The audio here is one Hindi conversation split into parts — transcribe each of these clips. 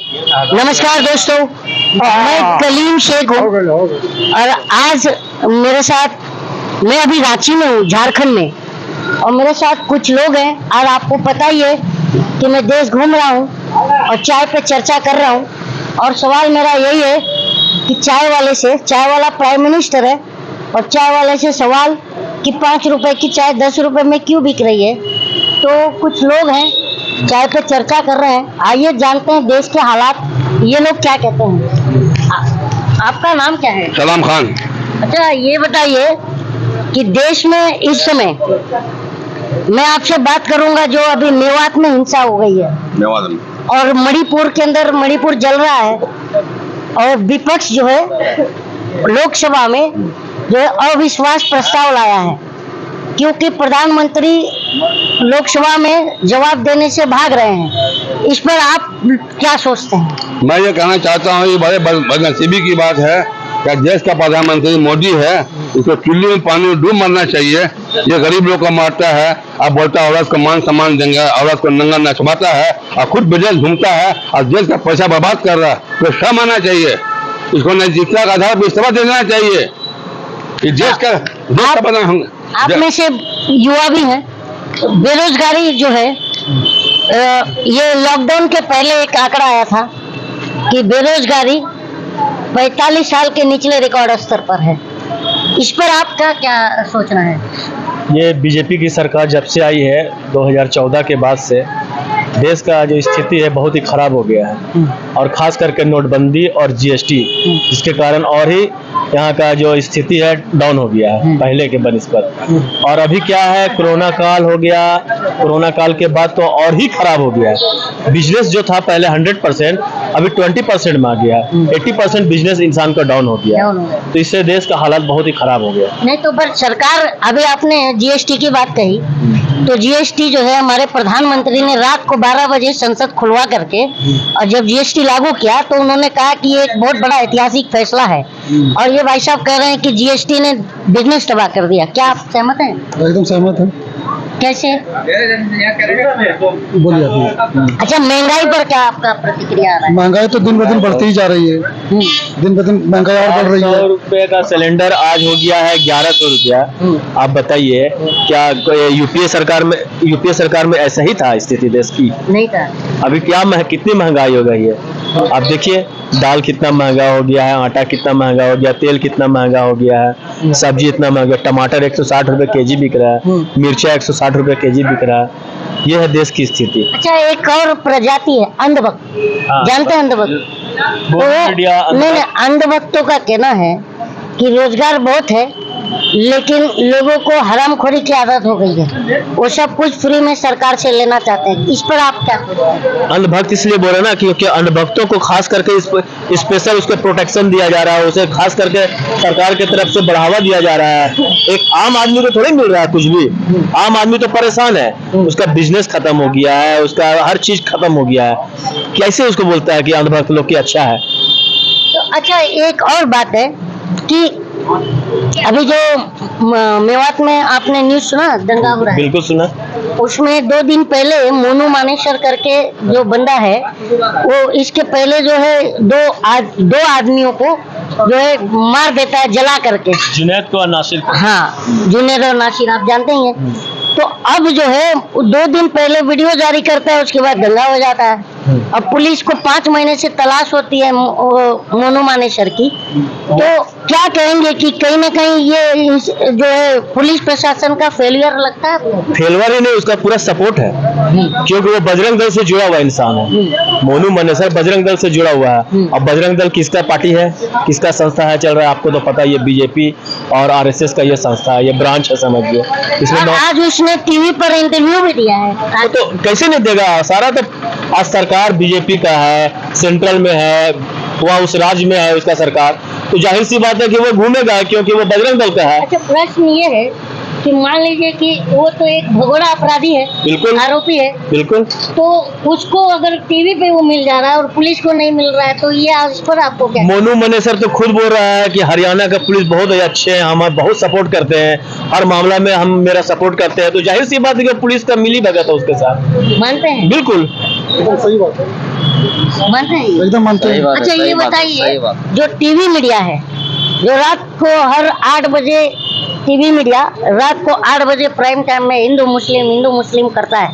नमस्कार दोस्तों, मैं कलीम शेख हूँ और आज मेरे साथ मैं अभी रांची में हूँ, झारखंड में, और मेरे साथ कुछ लोग हैं और आपको पता ही है कि मैं देश घूम रहा हूँ और चाय पे चर्चा कर रहा हूँ। और सवाल मेरा यही है कि चाय वाला प्राइम मिनिस्टर है और चाय वाले से सवाल कि 5 रुपए की चाय 10 रुपए में क्यों बिक रही है। तो कुछ लोग हैं चाय पे चर्चा कर रहे हैं, आइए जानते हैं देश के हालात, ये लोग क्या कहते हैं। आपका नाम क्या है? सलाम खान। अच्छा, ये बताइए कि देश में इस समय मैं आपसे बात करूंगा जो अभी मेवात में हिंसा हो गई है मेवात में और मणिपुर के अंदर मणिपुर जल रहा है और विपक्ष जो है लोकसभा में जो है अविश्वास प्रस्ताव लाया है क्योंकि प्रधानमंत्री लोकसभा में जवाब देने से भाग रहे हैं। इस पर आप क्या सोचते हैं? मैं ये कहना चाहता हूँ, ये बड़े बदनसीबी की बात है कि देश का प्रधानमंत्री मोदी है, इसको चुल्ली में पानी में डूब मरना चाहिए। ये गरीब लोग को मारता है, अब बोलता है औरत को मान सम्मान देंगे, औरत को नंगा नचवाता है और खुद विदेश घूमता है और देश का पैसा बर्बाद कर रहा है। तो शर्म आना चाहिए, इसको नैतिकता का आधार पर इस्तीफा दे देना चाहिए। देश का आप में से युवा भी हैं, बेरोजगारी जो है ये लॉकडाउन के पहले एक आंकड़ा आया था कि बेरोजगारी 45 साल के निचले रिकॉर्ड स्तर पर है। इस पर आपका क्या सोचना है? ये बीजेपी की सरकार जब से आई है 2014 के बाद से देश का जो स्थिति है बहुत ही खराब हो गया है और खास करके नोटबंदी और जीएसटी जिसके कारण और ही यहाँ का जो स्थिति है डाउन हो गया है पहले के बनिस्बत। और अभी क्या है, कोरोना काल हो गया, कोरोना काल के बाद तो और ही खराब हो गया है। बिजनेस जो था पहले 100% अभी 20% में आ गया, 80% बिजनेस इंसान का डाउन हो गया। तो इससे देश का हालात बहुत ही खराब हो गया। नहीं तो पर सरकार, अभी आपने जीएसटी की बात कही, तो जीएसटी जो है हमारे प्रधानमंत्री ने रात को 12 बजे संसद खुलवा करके और जब जीएसटी लागू किया तो उन्होंने कहा कि ये एक बहुत बड़ा ऐतिहासिक फैसला है और ये भाई साहब कह रहे हैं कि जीएसटी ने बिजनेस तबाह कर दिया। क्या आप सहमत हैं? एकदम सहमत है। कैसे? बोलिए आप। अच्छा, महंगाई पर क्या आपका प्रतिक्रिया आ रहा है? महंगाई तो दिन ब दिन बढ़ती ही जा रही है, दिन ब दिन महंगाई और बढ़ रही है। 100 रुपए का सिलेंडर आज हो गया है 1100 रुपया। आप बताइए क्या यूपीए सरकार में ऐसा ही था स्थिति देश की? नहीं था। अभी क्या कितनी महंगाई हो गई है आप देखिए। दाल कितना महंगा हो गया है, आटा कितना महंगा हो गया, तेल कितना महंगा हो गया है, सब्जी इतना महंगा, टमाटर 160 रुपए केजी बिक रहा है, मिर्चा 160 रुपए केजी बिक रहा है। ये है देश की स्थिति। अच्छा, एक और प्रजाति है अंधभक्त। जानते हैं अंधभक्त? नहीं, अंधभक्तों का कहना है कि रोजगार बहुत है लेकिन लोगों को हरामखोरी की आदत हो गई है, वो सब कुछ फ्री में सरकार से लेना चाहते हैं। इस पर आप क्या? अंधभक्त इसलिए बोल रहे ना क्योंकि अंधभक्तों को खास करके स्पेशल उसको प्रोटेक्शन दिया जा रहा है, उसे खास करके सरकार की तरफ से बढ़ावा दिया जा रहा है। एक आम आदमी को थोड़ी मिल रहा है कुछ भी। आम आदमी तो परेशान है, उसका बिजनेस खत्म हो गया है, उसका हर चीज खत्म हो गया है। कैसे उसको बोलता है कि अंधभक्त लोग की अच्छा है? तो अच्छा, एक और बात है कि अभी जो मेवात में आपने न्यूज सुना, दंगा हो रहा है? बिल्कुल सुना। उसमें 2 दिन पहले मोनू मानेसर करके जो बंदा है वो इसके पहले जो है दो आदमियों को जो है मार देता है जला करके, जुनैद को और नासिर को। हाँ, जुनैद और नासिर आप जानते ही हैं। तो अब जो है 2 दिन पहले वीडियो जारी करता है, उसके बाद दंगा हो जाता है। अब पुलिस को 5 महीने से तलाश होती है मोनू मानेसर की। तो क्या कहेंगे कि कहीं ना कहीं ये जो है पुलिस प्रशासन का फेलियर लगता है? फेलियर ही नहीं, उसका पूरा सपोर्ट है क्योंकि वो बजरंग दल से जुड़ा हुआ इंसान है। मोनू मानेसर बजरंग दल से जुड़ा हुआ है। अब बजरंग दल किसका पार्टी है, किसका संस्था है चल रहा है आपको तो पता है, ये बीजेपी और आरएसएस का ये संस्था है, ये ब्रांच है समझिए। इसमें आज उसने टीवी पर इंटरव्यू भी दिया है। तो कैसे नहीं देगा? सारा तो आज सरकार बीजेपी का है, सेंट्रल में है, वहाँ उस राज्य में है उसका सरकार, तो जाहिर सी बात है कि वो घूमेगा क्योंकि वो बजरंग दल का है। अच्छा, प्रश्न ये है कि मान लीजिए कि वो तो एक भगोड़ा अपराधी है, बिल्कुल आरोपी है, बिल्कुल, तो उसको अगर टीवी पे वो मिल जा रहा है और पुलिस को नहीं मिल रहा है तो ये इस पर आपको क्या? मोनू मानेसर तो खुद बोल रहा है कि हरियाणा का पुलिस बहुत अच्छे हैं, हम बहुत सपोर्ट करते हैं, हर मामला में हम मेरा सपोर्ट करते हैं। तो जाहिर सी बात है कि पुलिस का मिली भगत है उसके साथ। मानते हैं? बिल्कुल, सही बात है। मानते हैं ये? एकदम मानते हैं। अच्छा ये बताइए, जो टीवी मीडिया है, जो रात को हर 8 बजे टीवी मीडिया रात को 8 बजे प्राइम टाइम में हिंदू मुस्लिम करता है,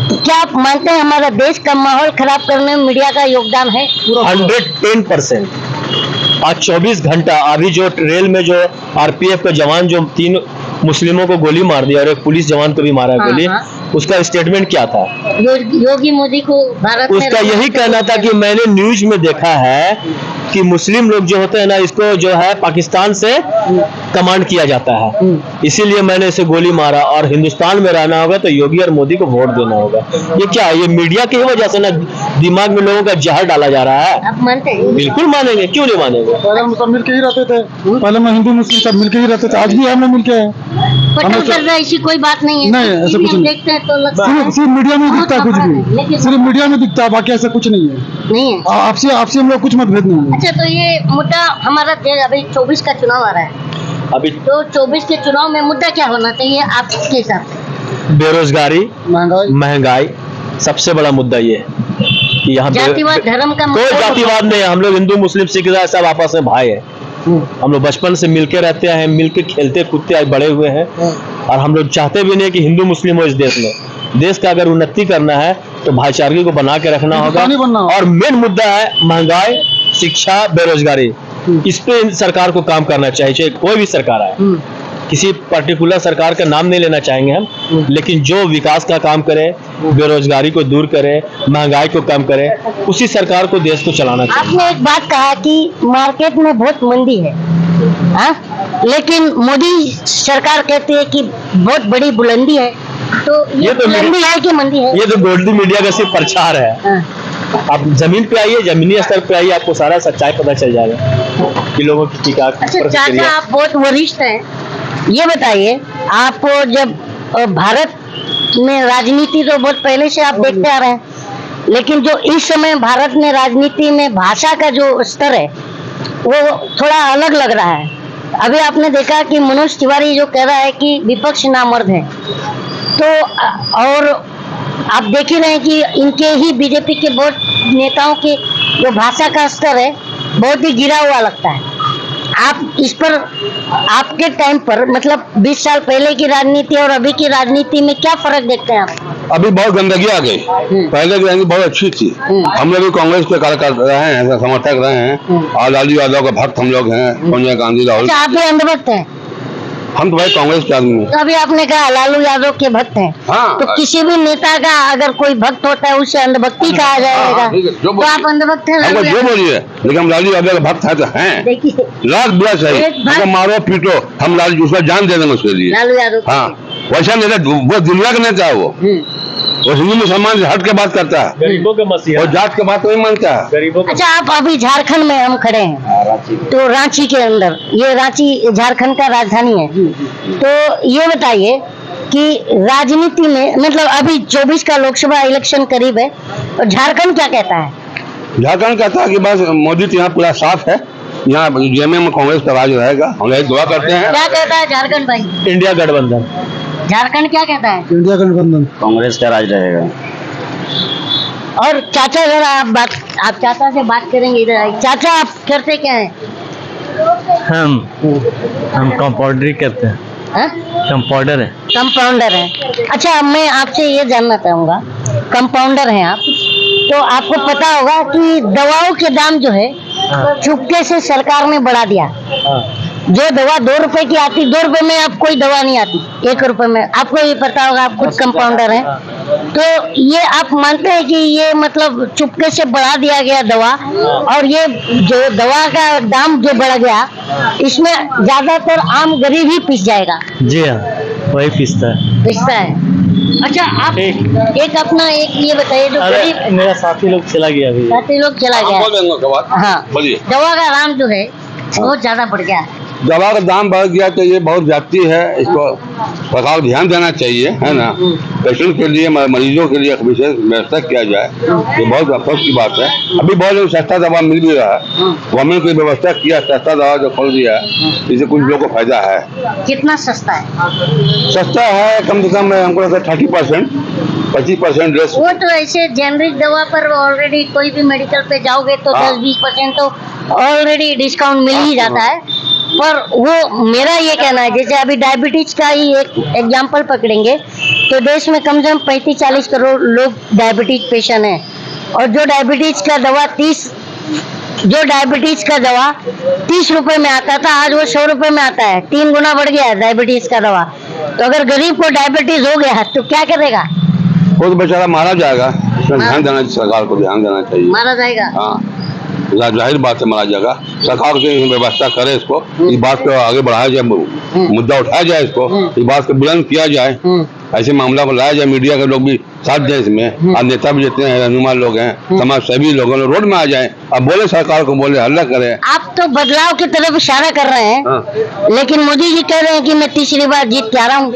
तो क्या आप मानते हैं हमारा देश का माहौल खराब करने में मीडिया का योगदान है? 110%। आज 24 घंटा अभी जो रेल में जो आरपीएफ का जवान जो 3 मुस्लिमों को गोली मार दिया और एक पुलिस जवान को भी मारा हाँ, गोली, हाँ। उसका स्टेटमेंट क्या था? योगी मोदी को भारत में उसका यही कहना था कि मैंने न्यूज में देखा है कि मुस्लिम लोग जो होते हैं ना, इसको जो है पाकिस्तान से कमांड किया जाता है, इसीलिए मैंने इसे गोली मारा, और हिंदुस्तान में रहना होगा तो योगी और मोदी को वोट देना होगा। ये क्या है? ये मीडिया की वजह से ना दिमाग में लोगों का जहर डाला जा रहा है। आप मानते हैं? बिल्कुल मानेंगे, क्यों नहीं मानेंगे? पहले हम सब मिलके ही रहते थे, पहले में हिंदू मुस्लिम सब मिलके ही रहते थे, आज भी हम लोग मिलके हैं। पटल कर रहा है, ऐसी कोई बात नहीं है। नहीं, ऐसा टीवी कुछ हम नहीं। देखते हैं तो लगता है सिर्फ मीडिया में बहुत दिखता है कुछ नफरत है, भी, लेकिन- सिर्फ मीडिया में दिखता है, बाकी ऐसा कुछ नहीं है। नहीं है। आपसे हम लोग कुछ मतभेद नहीं है। अच्छा, तो ये मुद्दा हमारा अभी 24 का चुनाव आ रहा है, अभी तो 24 के चुनाव में मुद्दा क्या होना चाहिए आपके हिसाब से? बेरोजगारी, महंगाई, महंगाई सबसे बड़ा मुद्दा ये है कि यहाँ जातिवाद धर्म का कोई मुद्दा- जातिवाद नहीं है। हम लोग हिंदू मुस्लिम सिख ईसाई सब आपस में भाई है। हम लोग बचपन से मिलके रहते हैं, मिलके खेलते कूदते आज बड़े हुए हैं, और हम लोग चाहते भी नहीं कि हिंदू मुस्लिम हो इस देश में। देश का अगर उन्नति करना है तो भाईचारगी को बना के रखना होगा, हिंदुस्तानी बनना होगा। और मेन मुद्दा है महंगाई, शिक्षा, बेरोजगारी। इस पे सरकार को काम करना चाहिए, चाहे कोई भी सरकार आए। किसी पर्टिकुलर सरकार का नाम नहीं लेना चाहेंगे हम, लेकिन जो विकास का काम करे, बेरोजगारी को दूर करे, महंगाई को कम करे, उसी सरकार को देश को चलाना चाहिए। आपने एक बात कहा कि मार्केट में बहुत मंदी है, हाँ? लेकिन मोदी सरकार कहती है कि बहुत बड़ी बुलंदी है, तो ये तो बुलंदी है कि मंदी है? ये तो गोल्डी मीडिया का सिर्फ प्रचार है। हाँ। आप जमीन पे आइए, जमीनी स्तर पे आइए, आपको सारा सच्चाई पता चल जाएगा कि लोगों की टीका अच्छा चाचा, प्रतिक्रिया। आप बहुत वरिष्ठ हैं, ये बताइए, आप जब भारत में राजनीति तो बहुत पहले से आप देखते आ रहे हैं, लेकिन जो इस समय भारत में राजनीति में भाषा का जो स्तर है वो थोड़ा अलग लग रहा है। अभी आपने देखा कि मनोज तिवारी जो कह रहा है कि विपक्ष नामर्द है, तो और आप देख ही रहे हैं कि इनके ही बीजेपी के बहुत नेताओं के जो भाषा का स्तर है बहुत ही गिरा हुआ लगता है। आप इस पर आपके टाइम पर मतलब 20 साल पहले की राजनीति और अभी की राजनीति में क्या फर्क देखते हैं आप? अभी बहुत गंदगी आ गई। पहले की राजनीति बहुत अच्छी थी। हम लोग भी कांग्रेस के कार्यकर्ता रहे हैं, समर्थक रहे हैं, और लालू यादव के भक्त हम लोग हैं, सोनिया गांधी, राहुल। अच्छा, आप भी अंधभक्त हैं? हम तो भाई कांग्रेस के आदमी हैं। तो अभी आपने कहा लालू यादव के भक्त हैं, हाँ। तो किसी भी नेता का अगर कोई भक्त होता है उसे अंधभक्ति कहा जाएगा, ठीक है, जो तो आप अंधभक्त हैं? हमको लालू जो यादव? बोलिए, लेकिन हम लालू यादव के भक्त हैं तो हैं। देखिए, लाख बुरा चाहिए, एक बात- हमको मारो पीटो, हम लालू उसका जान दे देंगे उसके लिए। लालू यादव हाँ, वैसा नेता वो दुनिया का नेता है। वो हिंदू मुसलमान से हट के बात करता है, गरीबों के मसीहा, और जात के बात नहीं मानता है। गरीबों के अच्छा, आप अभी झारखंड में हम खड़े हैं, तो रांची के अंदर, ये रांची झारखंड का राजधानी है, तो ये बताइए कि राजनीति में मतलब अभी 24 का लोकसभा इलेक्शन करीब है, और झारखंड क्या कहता है? झारखंड कहता है कि बस मोदी तो यहाँ पूरा साफ है, यहाँ जेएमएम में कांग्रेस का राज रहेगा। हम लोग दुआ करते हैं। क्या कहता है झारखंड भाई? इंडिया गठबंधन, झारखंड क्या कहता है? इंडिया गठबंधन, कांग्रेस का राज रहेगा। और चाचा, जरा आप चाचा से बात करेंगे इधर आइए। चाचा, आप करते क्या है? हम कंपाउंडरी करते हैं, हाँ? कंपाउंडर है। कंपाउंडर है। अच्छा, मैं आपसे ये जानना चाहूंगा, कंपाउंडर हैं आप, तो आपको पता होगा कि दवाओं के दाम जो है चुपके से सरकार ने बढ़ा दिया। जो दवा 2 रुपए की आती, 2 रुपए में अब कोई दवा नहीं आती, 1 रुपए में। आपको ये पता होगा, आप खुद कंपाउंडर हैं, तो ये आप मानते हैं कि ये मतलब चुपके से बढ़ा दिया गया दवा, और ये जो दवा का दाम जो बढ़ गया, इसमें ज्यादातर आम गरीब ही पिस जाएगा? जी हाँ, वही पिसता है। अच्छा, आप एक अपना एक ये बताइए, जो गरीब मेरा साथी लोग चला गया अभी। साथी लोग चला गया, बोल देंगे उसके बाद। हाँ, बोलिए। दवा का दाम जो है बहुत ज्यादा बढ़ गया है। दवा का दाम बढ़ गया तो ये बहुत जाती है, इसको सरकार ध्यान देना चाहिए, है ना। पेशेंट के लिए, मरीजों के लिए विशेष व्यवस्था किया जाए, ये बहुत अफसोस की बात है। अभी बहुत सस्ता दवा मिल भी रहा है, गवर्नमेंट की व्यवस्था किया, सस्ता दवा जो खोल दिया है, इससे कुछ लोगों को फायदा है। कितना सस्ता है? सस्ता है, कम से कम हमको लगता है 30%। 25% ड्रेस। वो तो ऐसे जेनरिक दवा पर ऑलरेडी कोई भी मेडिकल पे जाओगे तो हाँ। 10-20% तो ऑलरेडी डिस्काउंट मिल ही जाता है। पर वो मेरा ये कहना है, जैसे अभी डायबिटीज का ही एक एग्जांपल पकड़ेंगे तो देश में कम से कम 35-40 करोड़ लोग डायबिटीज पेशेंट हैं, और जो डायबिटीज का दवा 30 रुपए में आता था, आज वो 100 रुपए में आता है। 3 गुना बढ़ गया है डायबिटीज का दवा। तो अगर गरीब को डायबिटीज हो गया तो क्या करेगा? वो तो बेचारा मारा जाएगा। इसमें ध्यान देना चाहिए, सरकार को ध्यान देना चाहिए। मारा जाएगा। हाँ, जाहिर बात है मारा जाएगा। सरकार की व्यवस्था करे, इसको इस बात को आगे बढ़ाया जाए, मुद्दा उठाया जाए, इसको इस बात को बुलंद किया जाए, ऐसे मामला को लाया जाए। मीडिया के लोग भी साथ दें इसमें, और नेता भी जितने हैं, रहनुमा लोग हैं, समाज सेवी लोग हैं, रोड में आ जाए और बोले, सरकार को बोले, हल्ला करें। आप तो बदलाव की तरफ इशारा कर रहे हैं। हाँ। लेकिन मोदी जी कह रहे हैं कि मैं तीसरी बार जीत के आ रहा हूँ,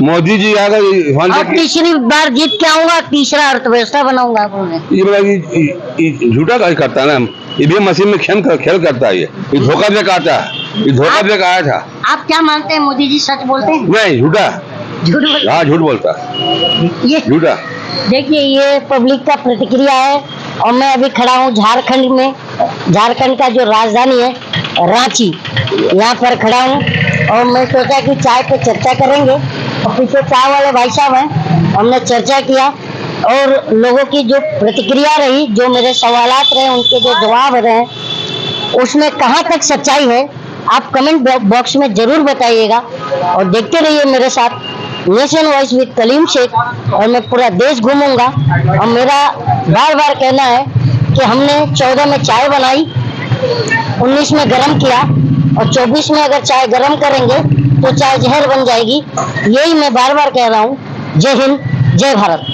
मोदी जी आकर और तीसरी बार जीत के आऊंगा, तीसरा अर्थव्यवस्था बनाऊंगा। ये झूठा कार्य करता है ना, ईवीएम मशीन में खेल करता है। ये धोखा दे के आता है, ये धोखा दे के आया था। आप क्या मानते हैं, मोदी जी सच बोलते हैं? नहीं, झूठा। झूठ बोलते हाँ, झूठ बोलता है, ये झूठा। देखिए, ये पब्लिक का प्रतिक्रिया है। और मैं अभी खड़ा हूँ झारखंड में, झारखंड का जो राजधानी है रांची, यहाँ पर खड़ा हूँ। और मैं सोचा कि चाय पे चर्चा करेंगे, और पीछे चाय वाले भाई साहब हैं, हमने चर्चा किया और लोगों की जो प्रतिक्रिया रही, जो मेरे सवालात रहे, उनके जो जवाब रहे, उसमें कहाँ तक सच्चाई है आप कमेंट बॉक्स में जरूर बताइएगा। और देखते रहिए मेरे साथ nation voice with Kaleem Sheikh. और मैं पूरा देश घूमूंगा। और मेरा बार बार कहना है कि हमने 14 में चाय बनाई, 19 में गर्म किया, और 24 में अगर चाय गर्म करेंगे तो चाय जहर बन जाएगी। यही मैं बार बार कह रहा हूँ। जय हिंद, जय भारत।